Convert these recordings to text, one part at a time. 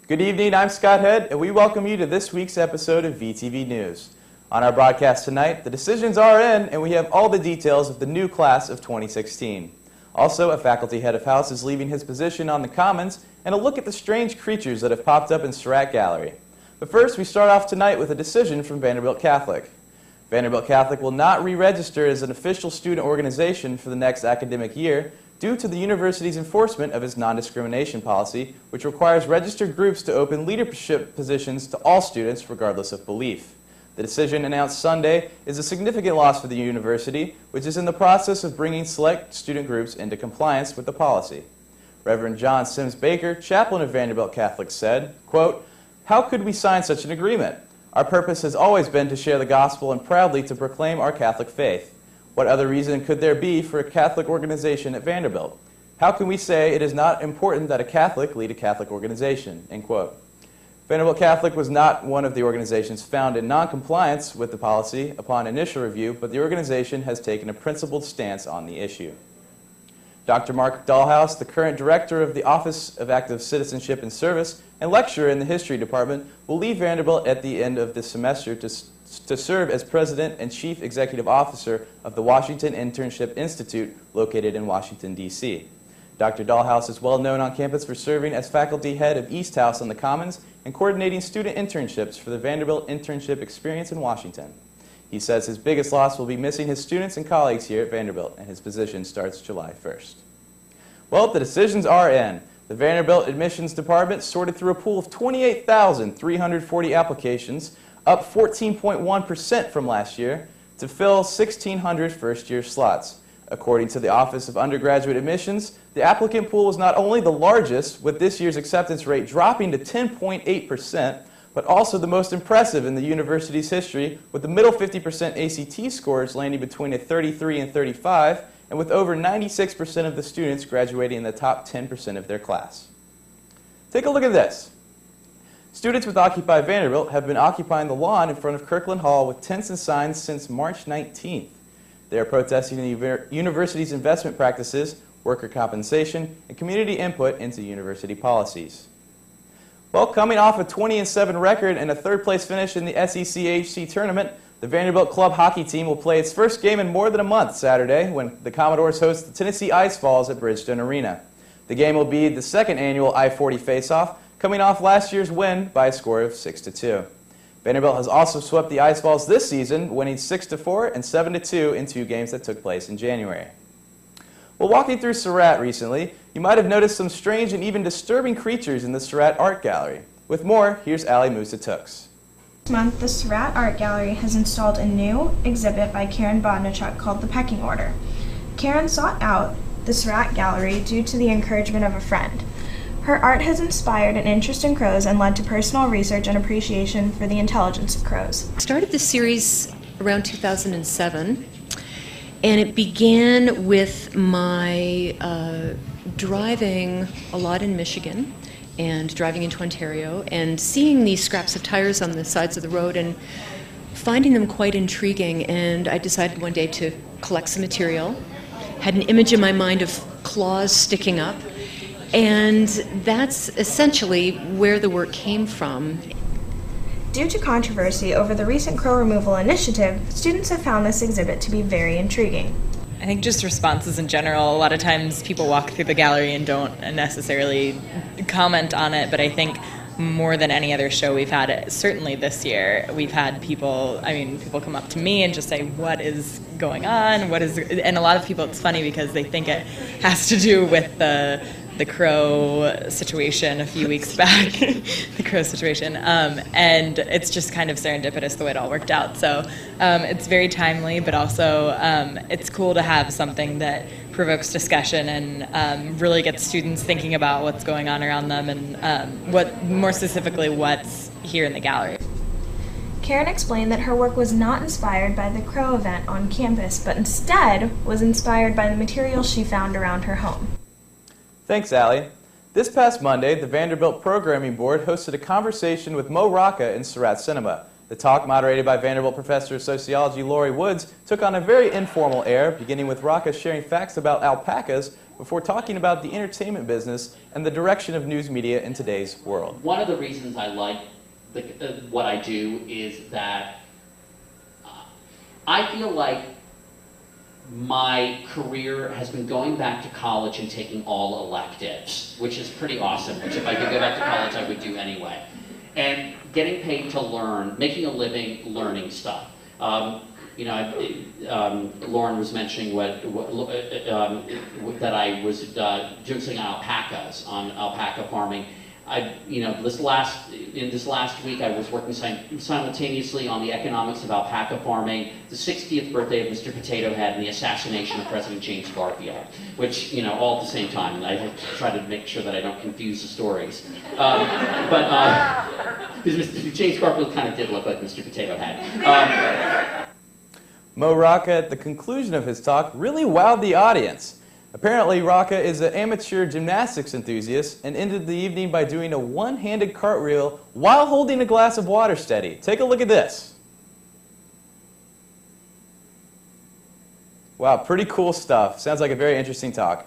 Good evening, I'm Scott Head, and we welcome you to this week's episode of VTV News. On our broadcast tonight, the decisions are in, and we have all the details of the new class of 2016. Also, a faculty head of house is leaving his position on the Commons, and a look at the strange creatures that have popped up in Sarratt Gallery. But first, we start off tonight with a decision from Vanderbilt Catholic. Vanderbilt Catholic will not re-register as an official student organization for the next academic year due to the university's enforcement of its non-discrimination policy, which requires registered groups to open leadership positions to all students regardless of belief. The decision announced Sunday is a significant loss for the university, which is in the process of bringing select student groups into compliance with the policy. Reverend John Sims Baker, chaplain of Vanderbilt Catholic, said, quote, "How could we sign such an agreement? Our purpose has always been to share the gospel and proudly to proclaim our Catholic faith. What other reason could there be for a Catholic organization at Vanderbilt? How can we say it is not important that a Catholic lead a Catholic organization?" End quote. Vanderbilt Catholic was not one of the organizations found in non-compliance with the policy upon initial review, but the organization has taken a principled stance on the issue. Dr. Mark Dahlhaus, the current director of the Office of Active Citizenship and Service and lecturer in the History Department, will leave Vanderbilt at the end of this semester to serve as President and Chief Executive Officer of the Washington Internship Institute located in Washington, D.C. Dr. Dahlhaus is well known on campus for serving as faculty head of East House on the Commons and coordinating student internships for the Vanderbilt Internship Experience in Washington. He says his biggest loss will be missing his students and colleagues here at Vanderbilt, and his position starts July 1st. Well, the decisions are in. The Vanderbilt Admissions Department sorted through a pool of 28,340 applications, up 14.1% from last year, to fill 1,600 first-year slots. According to the Office of Undergraduate Admissions, the applicant pool was not only the largest, with this year's acceptance rate dropping to 10.8%, but also the most impressive in the university's history, with the middle 50% ACT scores landing between a 33 and 35, and with over 96% of the students graduating in the top 10% of their class. Take a look at this. Students with Occupy Vanderbilt have been occupying the lawn in front of Kirkland Hall with tents and signs since March 19th. They are protesting the university's investment practices, worker compensation, and community input into university policies. Well, coming off a 20-7 record and a third-place finish in the SECHC tournament, the Vanderbilt club hockey team will play its first game in more than a month Saturday when the Commodores host the Tennessee Ice Falls at Bridgestone Arena. The game will be the second annual I-40 face-off, coming off last year's win by a score of 6-2. Vanderbilt has also swept the Ice Falls this season, winning 6-4 and 7-2 in two games that took place in January. Well, walking through Sarratt recently, you might have noticed some strange and even disturbing creatures in the Sarratt Art Gallery. With more, here's Ali Musa-Tooks. This month, the Sarratt Art Gallery has installed a new exhibit by Karen Bodnachuk called The Pecking Order. Karen sought out the Sarratt Gallery due to the encouragement of a friend. Her art has inspired an interest in crows and led to personal research and appreciation for the intelligence of crows. I started this series around 2007, and it began with my driving a lot in Michigan and driving into Ontario and seeing these scraps of tires on the sides of the road and finding them quite intriguing. And I decided one day to collect some material, had an image in my mind of claws sticking up, and that's essentially where the work came from. Due to controversy over the recent crow removal initiative, students have found this exhibit to be very intriguing. I think just responses in general, a lot of times people walk through the gallery and don't necessarily comment on it, but I think more than any other show we've had, certainly this year, we've had people come up to me and just say, what is going on? And a lot of people, it's funny because they think it has to do with the crow situation a few weeks back, the crow situation, and it's just kind of serendipitous the way it all worked out. So it's very timely, but also it's cool to have something that provokes discussion and really gets students thinking about what's going on around them and more specifically what's here in the gallery. Karen explained that her work was not inspired by the crow event on campus, but instead was inspired by the materials she found around her home. Thanks, Ali. This past Monday, the Vanderbilt Programming Board hosted a conversation with Mo Rocca in Sarratt Cinema. The talk, moderated by Vanderbilt Professor of Sociology Lori Woods, took on a very informal air, beginning with Rocca sharing facts about alpacas before talking about the entertainment business and the direction of news media in today's world. One of the reasons I like what I do is that I feel like my career has been going back to college and taking all electives, which is pretty awesome, which if I could go back to college, I would do anyway. And getting paid to learn, making a living learning stuff. You know, Lauren was mentioning that I was doing something on alpaca farming. In this last week, I was working simultaneously on the economics of alpaca farming, the 60th birthday of Mr. Potato Head, and the assassination of President James Garfield, which, you know, all at the same time. And I have to try to make sure that I don't confuse the stories. Because James Garfield kind of did look like Mr. Potato Head. Mo Rocca, at the conclusion of his talk, really wowed the audience. Apparently, Rocca is an amateur gymnastics enthusiast and ended the evening by doing a one-handed cartwheel while holding a glass of water steady. Take a look at this. Wow, pretty cool stuff. Sounds like a very interesting talk.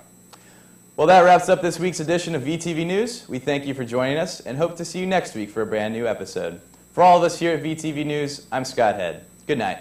Well, that wraps up this week's edition of VTV News. We thank you for joining us and hope to see you next week for a brand new episode. For all of us here at VTV News, I'm Scott Head. Good night.